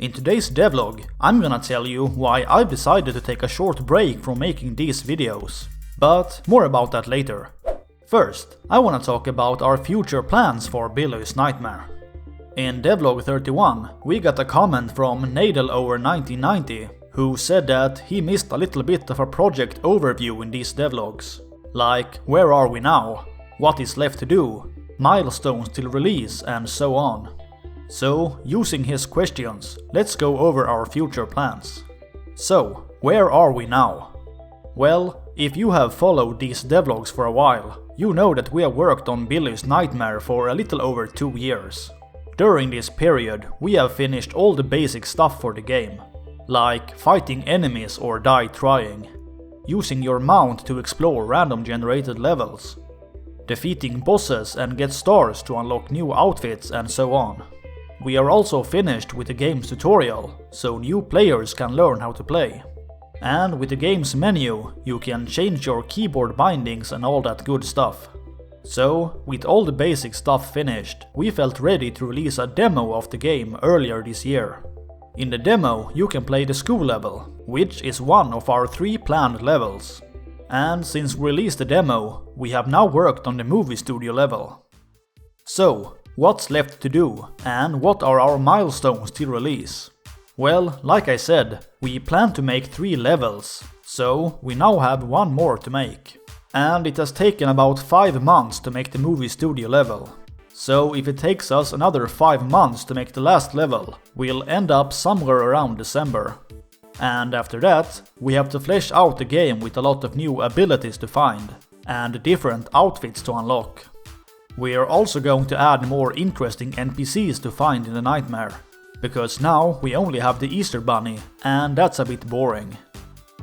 In today's devlog, I'm gonna tell you why I've decided to take a short break from making these videos. But more about that later. First, I wanna talk about our future plans for Belarus Nightmare. In devlog 31, we got a comment from Nadel1990, who said that he missed a little bit of a project overview in these devlogs. Like, where are we now? What is left to do? Milestones till release, and so on. So, using his questions, let's go over our future plans. So, where are we now? Well, if you have followed these devlogs for a while, you know that we have worked on Belarus Nightmare for a little over 2 years. During this period, we have finished all the basic stuff for the game, like fighting enemies or die trying, using your mount to explore random generated levels, defeating bosses and get stars to unlock new outfits, and so on. We are also finished with the game's tutorial, so new players can learn how to play. And with the game's menu, you can change your keyboard bindings and all that good stuff. So, with all the basic stuff finished, we felt ready to release a demo of the game earlier this year. In the demo, you can play the school level, which is one of our 3 planned levels. And since we released the demo, we have now worked on the movie studio level. So, what's left to do, and what are our milestones till release? Well, like I said, we plan to make 3 levels, so we now have 1 more to make. And it has taken about 5 months to make the movie studio level. So if it takes us another 5 months to make the last level, we'll end up somewhere around December. And after that, we have to flesh out the game with a lot of new abilities to find, and different outfits to unlock. We are also going to add more interesting NPCs to find in the nightmare, because now we only have the Easter Bunny, and that's a bit boring.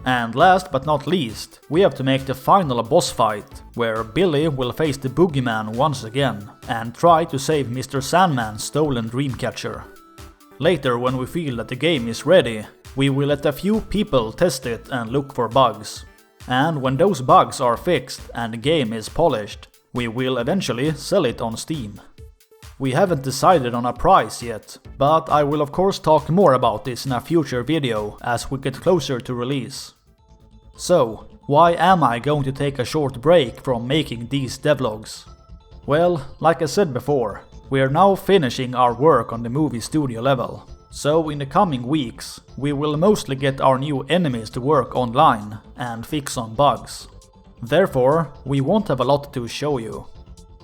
And last but not least, we have to make the final boss fight, where Billy will face the boogeyman once again, and try to save Mr Sandman's stolen dreamcatcher. Later, when we feel that the game is ready, we will let a few people test it and look for bugs. And when those bugs are fixed and the game is polished, we will eventually sell it on Steam. We haven't decided on a price yet, but I will of course talk more about this in a future video as we get closer to release. So, why am I going to take a short break from making these devlogs? Well, like I said before, we are now finishing our work on the movie studio level. So in the coming weeks, we will mostly get our new enemies to work online and fix some bugs. Therefore, we won't have a lot to show you.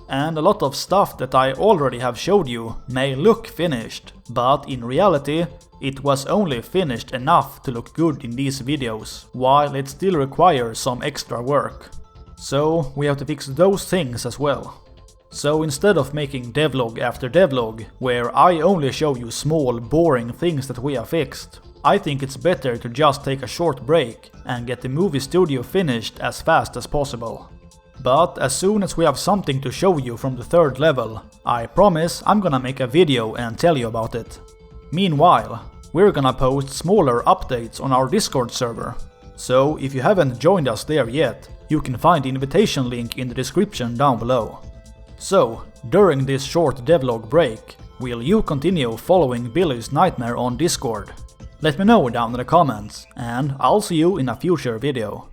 And a lot of stuff that I already have showed you may look finished, but in reality, it was only finished enough to look good in these videos, while it still requires some extra work. So we have to fix those things as well. So instead of making devlog after devlog, where I only show you small, boring things that we have fixed, I think it's better to just take a short break and get the movie studio finished as fast as possible. But as soon as we have something to show you from the 3rd level, I promise I'm gonna make a video and tell you about it. Meanwhile, we're gonna post smaller updates on our Discord server. So if you haven't joined us there yet, you can find the invitation link in the description down below. So, during this short devlog break, will you continue following Belarus Nightmare on Discord? Let me know down in the comments, and I'll see you in a future video.